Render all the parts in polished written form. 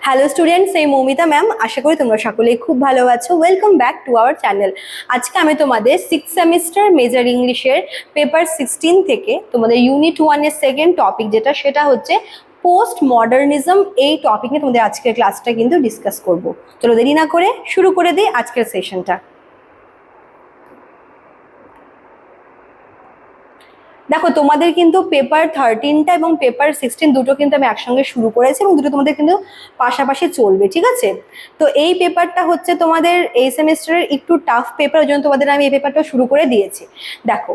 Hello students, এই Moumita ma'am. আশা করি তোমরা সকলেই খুব ভালো আছো। Welcome back to our channel. আজকে আমি তোমাদের 6th সেমিস্টার মেজর ইংলিশের পেপার 16 থেকে তোমাদের ইউনিট 1-এর সেকেন্ড টপিক সেটা হচ্ছে পোস্ট মডার্নিজম। এই টপিক নিয়ে তোমাদের আজকের ক্লাসটা কিন্তু ডিসকাস করব। চলো দেরি না করে শুরু করে দিই আজকের সেশনটা। দেখো, তোমাদের কিন্তু পেপার 13টা এবং পেপার 16 দুটো কিন্তু আমি একসঙ্গে শুরু করেছি এবং দুটো তোমাদের কিন্তু পাশাপাশি চলবে, ঠিক আছে? তো এই পেপারটা হচ্ছে তোমাদের এই সেমিস্টারের একটু টাফ পেপার, ওই জন্য তোমাদের আমি এই পেপারটা শুরু করে দিয়েছি। দেখো,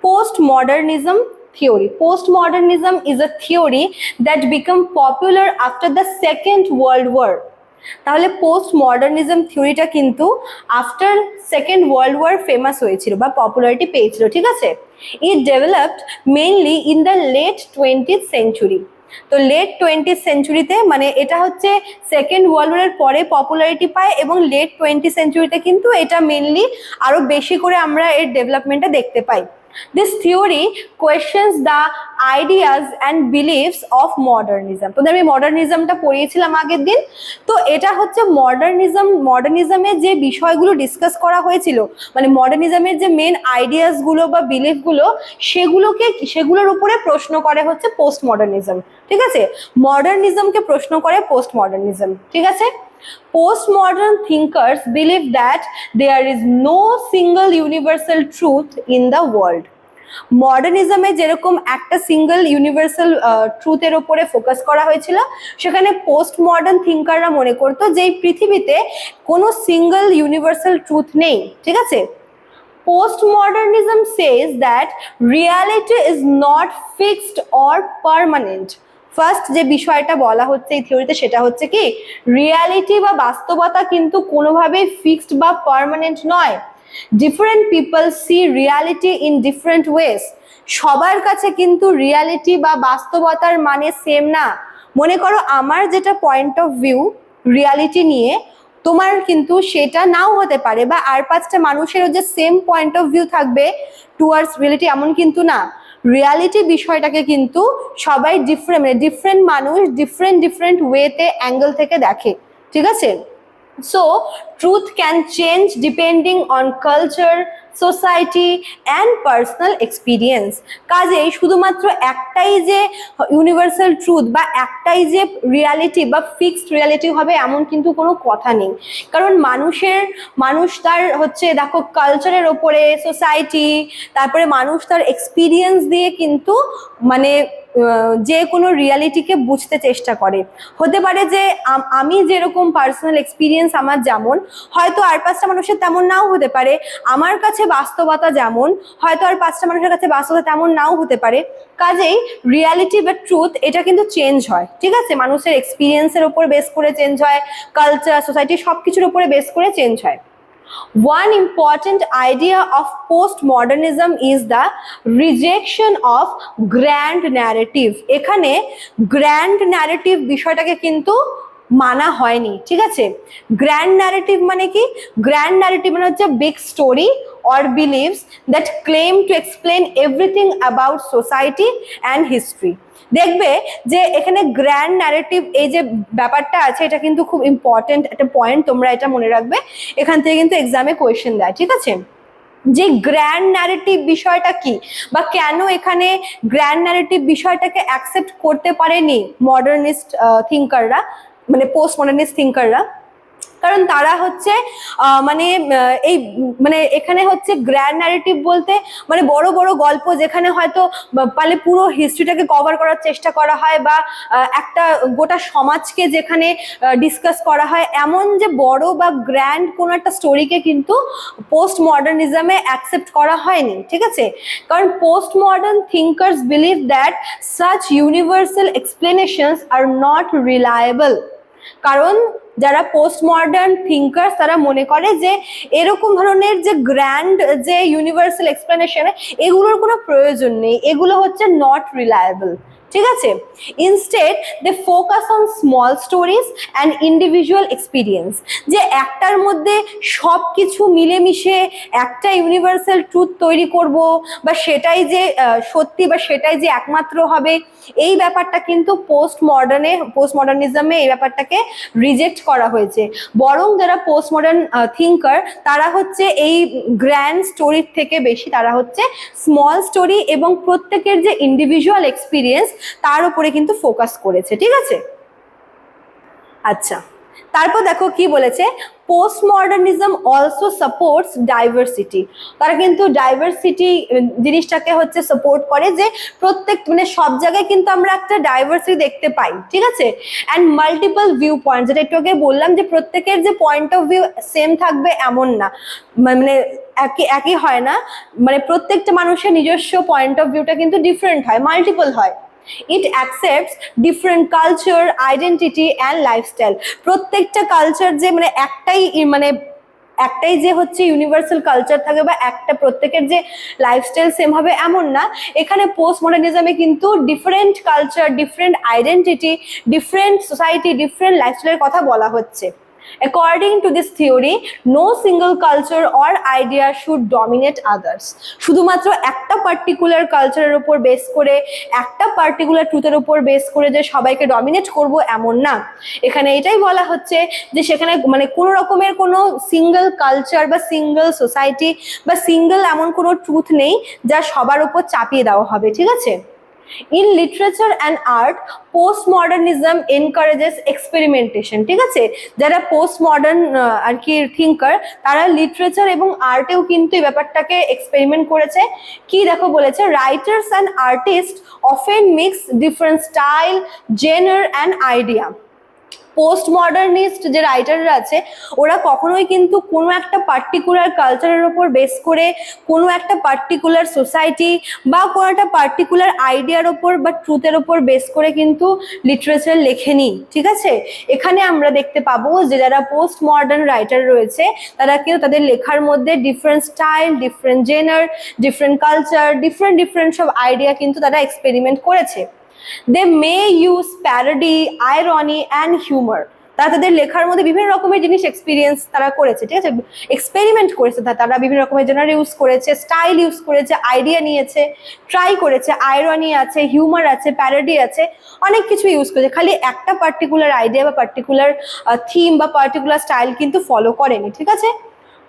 post modernism theory. Postmodernism is a theory that became popular after the Second World War. তাহলে পোস্ট মডার্নিজম থিওরিটা কিন্তু after second world war famous হয়েছিল বা পপুলারিটি পেয়েছিল, ঠিক আছে? It developed mainly in the late 20th century. তো late 20th সেঞ্চুরিতে, মানে এটা হচ্ছে সেকেন্ড ওয়ার্ল্ড ওয়ারের পরে পপুলারিটি পায় এবং লেট 20th সেঞ্চুরিতে কিন্তু এটা মেইনলি আরো বেশি করে আমরা এর ডেভেলপমেন্টটা দেখতে পাই। This theory questions the ideas and beliefs of modernism. তো আমি মডার্নিজমটা পড়িয়েছিলাম আগের দিন। তো এটা হচ্ছে মডার্নিজমের যে বিষয়গুলো ডিসকাস করা হয়েছিল, মানে মডার্নিজমের যে মেন আইডিয়াস গুলো বা বিলিফ গুলো, সেগুলোর উপরে প্রশ্ন করে হচ্ছে পোস্ট মডার্নিজম, ঠিক আছে? মডার্নিজমকে প্রশ্ন করে পোস্ট মডার্নিজম, ঠিক আছে? Postmodern thinkers believe that there is no single universal truth in the world. মডার্নিজমে যেরকম একটা সিঙ্গেল ইউনিভার্সাল ট্রুথের উপরে ফোকাস করা হয়েছিল, সেখানে পোস্ট মডার্ন থিঙ্কাররা মনে করতো যে এই পৃথিবীতে কোনো সিঙ্গেল ইউনিভার্সাল ট্রুথ নেই, ঠিক আছে? Postmodernism says that reality is not fixed or permanent. First যে বিষয়টা বলা হচ্ছে এই থিওরিতে সেটা হচ্ছে কি, রিয়ালিটি বা বাস্তবতা কিন্তু কোনোভাবেই ফিক্সড বা পার্মানেন্ট নয়। Different people see reality in different ways. সবার কাছে কিন্তু রিয়ালিটি বা বাস্তবতার মানে সেম না। মনে করো আমার যেটা পয়েন্ট অফ ভিউ রিয়ালিটি নিয়ে, তোমার কিন্তু সেটা নাও হতে পারে, বা আর 5টা মানুষেরও যে সেম পয়েন্ট অফ ভিউ থাকবে টুয়ার্ডস রিয়ালিটি এমন কিন্তু না। রিয়ালিটি বিষয়টাকে কিন্তু সবাই ডিফারেন্ট মানুষ ডিফারেন্ট ওয়েতে অ্যাঙ্গেল থেকে দেখে, ঠিক আছে? So truth can change depending on culture, society and personal experience. কাজেই শুধুমাত্র একটাই যে ইউনিভার্সাল ট্রুথ বা একটাই যে রিয়ালিটি বা ফিক্সড রিয়ালিটি হবে এমন কিন্তু কোনো কথা নেই। কারণ মানুষ তার হচ্ছে দেখো কালচারের ওপরে, সোসাইটি, তারপরে মানুষ তার এক্সপিরিয়েন্স দিয়ে কিন্তু মানে যে কোনো রিয়ালিটিকে বুঝতে চেষ্টা করে। হতে পারে যে আমি যেরকম পার্সোনাল এক্সপিরিয়েন্স আমার যেমন, হয়তো আর 5টা মানুষের তেমন নাও হতে পারে। আমার কাছে বাস্তবতা যেমন, হয়তো আর 5টা মানুষের কাছে বাস্তবতা তেমন নাও হতে পারে। কাজেই রিয়ালিটি বা ট্রুথ এটা কিন্তু চেঞ্জ হয়, ঠিক আছে? মানুষের এক্সপিরিয়েন্সের উপর বেস করে চেঞ্জ হয়, কালচার, সোসাইটি সবকিছুর উপরে বেস করে চেঞ্জ হয়। One important idea of postmodernism is the rejection of grand narrative. এখানে গ্র্যান্ড ন্যারেটিভ বিষয়টাকে কিন্তু মানা হয়নি, ঠিক আছে? গ্র্যান্ড ন্যারেটিভ মানে কি? গ্র্যান্ড ন্যারেটিভ মানে হচ্ছে big story or beliefs that claim to explain everything about society and history. দেখবে যে এখানে গ্র্যান্ড ন্যারেটিভ এই যে ব্যাপারটা আছে, এটা কিন্তু খুব ইম্পর্টেন্ট একটা পয়েন্ট, তোমরা এটা মনে রাখবে। এখান থেকে কিন্তু এক্সামে কোয়েশ্চেন দেয়, ঠিক আছে? যে গ্র্যান্ড ন্যারেটিভ বিষয়টা কি, বা কেন এখানে গ্র্যান্ড ন্যারেটিভ বিষয়টাকে অ্যাকসেপ্ট করতে পারেনি মডার্নিস্ট থিঙ্কাররা, মানে পোস্ট মডার্নিস্ট থিঙ্কাররা? কারণ তারা হচ্ছে মানে এখানে হচ্ছে গ্র্যান্ড ন্যারেটিভ বলতে মানে বড় বড় গল্প, যেখানে হয়তো পারলে পুরো হিস্ট্রিটাকে কভার করার চেষ্টা করা হয়, বা একটা গোটা সমাজকে যেখানে ডিসকাস করা হয়, এমন যে বড় বা গ্র্যান্ড কোনো একটা স্টোরিকে কিন্তু পোস্ট মডার্নিজমে অ্যাকসেপ্ট করা হয়নি, ঠিক আছে? কারণ post modern thinkers believe that such universal explanations are not reliable. কারণ যারা পোস্ট মডার্ন থিঙ্কার্স তারা মনে করে যে এরকম ধরনের যে গ্র্যান্ড যে ইউনিভার্সাল এক্সপ্লেনেশন, এগুলোর কোনো প্রয়োজন নেই, এগুলো হচ্ছে নট রিলায়েবল, ঠিক আছে। Instead they focus on small stories and individual experience, যে একটার মধ্যে সব কিছু মিলেমিশে একটা ইউনিভার্সাল ট্রুথ তৈরি করব, বা সেটাই যে সত্যি বা সেটাই যে একমাত্র হবে, এই ব্যাপারটা কিন্তু পোস্ট মডার্নিজমে এই ব্যাপারটাকে রিজেক্ট করা হয়েছে। বরং যারা পোস্ট মডার্ন থিঙ্কার তারা হচ্ছে এই গ্র্যান্ড স্টোরির থেকে বেশি তারা হচ্ছে স্মল স্টোরি এবং প্রত্যেকের যে ইন্ডিভিজুয়াল এক্সপিরিয়েন্স তার উপরে কিন্তু ফোকাস করেছে, ঠিক আছে। আচ্ছা, তারপর দেখো কি বলেছে, post modernism also supports diversity. তারা কিন্তু ডাইভার্সিটি জিনিসটাকে হচ্ছে সাপোর্ট করে, যে প্রত্যেক মানে সব জায়গায় কিন্তু আমরা একটা ডাইভার্সিটি দেখতে পাই, ঠিক আছে। অ্যান্ড মাল্টিপল ভিউ পয়েন্ট, যেটা একটু আগে বললাম যে প্রত্যেকের যে পয়েন্ট অফ ভিউ সেম থাকবে এমন না, মানে একই হয় না, মানে প্রত্যেকটা মানুষের নিজস্ব পয়েন্ট অফ ভিউটা কিন্তু ডিফারেন্ট হয়, মাল্টিপল হয়। It accepts different culture, identity and lifestyle. প্রত্যেকটা কালচার যে মানে একটাই যে হচ্ছে ইউনিভার্সাল কালচার থাকে বা একটা প্রত্যেকের যে লাইফস্টাইল সেম হবে এমন না। এখানে পোস্ট মডার্নিজমে কিন্তু different culture, different identity, different society, different লাইফস্টাইলের কথা বলা হচ্ছে। According to this theory, no single culture or idea should dominate others. শুধুমাত্র একটা পার্টিকুলার কালচারের উপর বেস করে, একটা পার্টিকুলার ট্রুথের উপর বেস করে যে সবাইকে ডমিনেট করব এমন না। এখানে এটাই বলা হচ্ছে যে সেখানে মানে কোনো রকমের কোনো সিঙ্গেল কালচার বা সিঙ্গেল সোসাইটি বা সিঙ্গেল এমন কোনো ট্রুথ নেই যা সবার উপর চাপিয়ে দেওয়া হবে, ঠিক আছে। In literature and art, postmodernism encourages experimentation, ঠিক আছে। যারা পোস্ট মডার্ন আর কি থিঙ্কার তারা লিটারেচার এবং আর্টেও কিন্তু এই ব্যাপারটাকে এক্সপেরিমেন্ট করেছে। কি দেখো বলেছে, writers and artist often mix different style, genre and idea. Post modernist যে রাইটাররা আছে ওরা কখনোই কিন্তু কোনো একটা পার্টিকুলার কালচারের ওপর বেস করে, কোনো একটা পার্টিকুলার সোসাইটি বা কোনো একটা পার্টিকুলার আইডিয়ার ওপর বা ট্রুথের ওপর বেস করে কিন্তু লিটারেচার লেখেনি, ঠিক আছে। এখানে আমরা দেখতে পাবো যে যারা পোস্ট মডার্ন রাইটার রয়েছে তারা কিন্তু তাদের লেখার মধ্যে ডিফারেন্ট স্টাইল, ডিফারেন্ট জেনার, ডিফারেন্ট কালচার, ডিফারেন্ট সব আইডিয়া কিন্তু তারা এক্সপেরিমেন্ট করেছে। They may use parody, irony and humor. তারা তাদের লেখার মধ্যে বিভিন্ন রকমের জিনিস এক্সপিরিয়েন্স তারা করেছে, ঠিক আছে, এক্সপেরিমেন্ট করেছে। তারা বিভিন্ন রকমের জেনার ইউজ করেছে, স্টাইল ইউজ করেছে, আইডিয়া নিয়েছে, ট্রাই করেছে, আইরনি আছে, হিউমার আছে, প্যারোডি আছে, অনেক কিছু ইউজ করেছে। খালি একটা পার্টিকুলার আইডিয়া বা পার্টিকুলার থিম বা পার্টিকুলার স্টাইল কিন্তু ফলো করেনি, ঠিক আছে।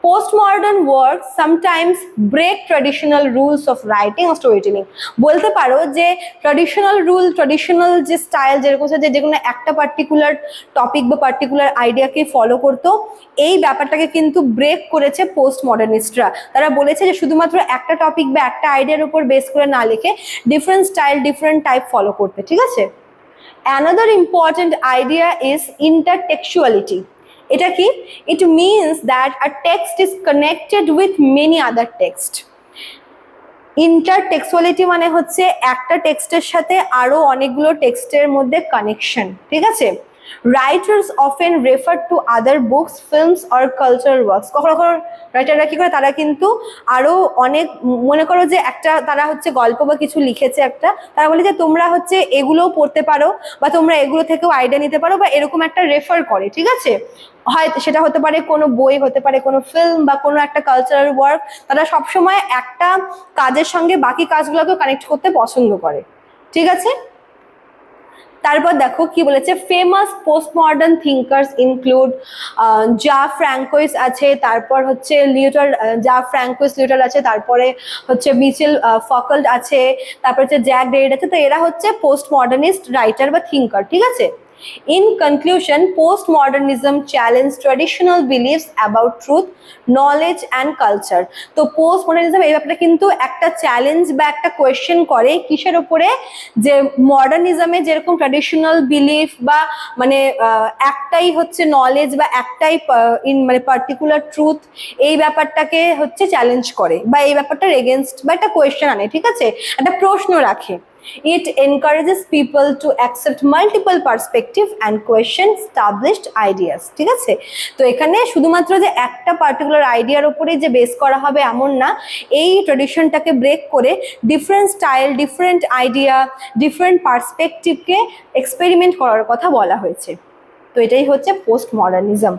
Postmodern works sometimes break traditional rules of writing or storytelling. বলতে পারো যে ট্র্যাডিশনাল যে স্টাইল যেরকম যে কোনো একটা পার্টিকুলার টপিক বা পার্টিকুলার আইডিয়াকে ফলো করতো, এই ব্যাপারটাকে কিন্তু ব্রেক করেছে পোস্ট মডার্নিস্টরা। তারা বলেছে যে শুধুমাত্র একটা টপিক বা একটা আইডিয়ার উপর বেস করে না লিখে different style, different type follow করতে, ঠিক আছে। Another important idea is intertextuality. এটা কি? It means that a text is connected with many other text. ইন্টারটেক্সুয়ালিটি মানে হচ্ছে একটা টেক্সটের সাথে আরো অনেকগুলো টেক্সটের মধ্যে কানেকশন, ঠিক আছে। Writers often refer to other books, films or cultural works. কখনো কখনো রাইটাররা কি করে, তারা কিন্তু আরো অনেক, মনে করো যে একটা তারা হচ্ছে গল্প বা কিছু লিখেছে একটা, তারা বলে যে তোমরা হচ্ছে এগুলোও পড়তে পারো বা তোমরা এগুলো থেকেও আইডিয়া নিতে পারো, বা এরকম একটা রেফার করে, ঠিক আছে। হয় সেটা হতে পারে কোনো বই, হতে পারে কোনো ফিল্ম বা কোনো একটা কালচারাল ওয়ার্ক। তারা সবসময় একটা কাজের সঙ্গে বাকি কাজগুলোকে কানেক্ট করতে পছন্দ করে, ঠিক আছে। তারপর দেখো কি বলেছে, famous post modern thinkers include জা ফ্র্যাঙ্কোইস আছে, তারপর হচ্ছে লিওটার আছে, তারপরে হচ্ছে মিচেল ফকল্ড আছে, তারপর হচ্ছে জ্যাক ডেরিডা আছে। তো এরা হচ্ছে পোস্ট মডার্নিস্ট রাইটার বা থিঙ্কার, ঠিক আছে। In conclusion, postmodernism challenged traditional beliefs about truth, knowledge and culture. তো postmodernism এই ব্যাপারটা কিন্তু একটা চ্যালেঞ্জ বা একটা কোয়েশ্চেন করে কিসের উপরে, যে মডার্নিজমে যেরকম ট্র্যাডিশনাল বিলিফ বা মানে একটাই হচ্ছে নলেজ বা একটাই মানে পার্টিকুলার ট্রুথ, এই ব্যাপারটাকে হচ্ছে চ্যালেঞ্জ করে বা এই ব্যাপারটার এগেনস্ট বা একটা কোয়েশ্চেন আনে, ঠিক আছে, একটা প্রশ্ন রাখে। It encourages people to accept multiple perspective and question established ideas. ঠিক আছে, তো এখানে শুধুমাত্র যে একটা পার্টিকুলার আইডিয়ার উপরে যে বেস করা হবে এমন না, এই ট্রেডিশনটাকে ব্রেক করে different style, different idea, different পার্সপেক্টিভকে এক্সপেরিমেন্ট করার কথা বলা হয়েছে। তো এটাই হচ্ছে পোস্ট মডার্নিজম।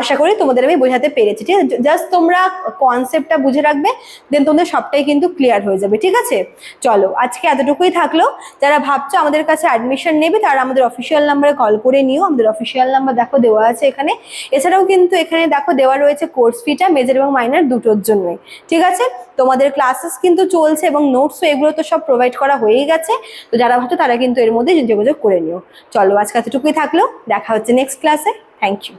আশা করি তোমাদের আমি বোঝাতে পেরেছি, ঠিক আছে? জাস্ট তোমরা কনসেপ্টটা বুঝে রাখবে, দেন তোমাদের সবটাই কিন্তু ক্লিয়ার হয়ে যাবে, ঠিক আছে? চলো আজকে এতটুকুই থাকলো। যারা ভাবছো আমাদের কাছে অ্যাডমিশন নেবে তারা আমাদের অফিসিয়াল নাম্বারে কল করে নিও। আমাদের অফিসিয়াল নাম্বার দেখো দেওয়া আছে এখানে। এছাড়াও কিন্তু এখানে দেখো দেওয়া রয়েছে কোর্স ফিটা মেজর এবং মাইনর দুটোর জন্যই, ঠিক আছে? তোমাদের ক্লাসেস কিন্তু চলছে এবং নোটসও এগুলো তো সব প্রোভাইড করা হয়েই গেছে। তো যারা ভাবছো তারা কিন্তু এর মধ্যে যোগাযোগ করে নিও। চলো আজকে এতটুকুই থাকলো, দেখা হচ্ছে নেক্সট ক্লাসে। Thank you.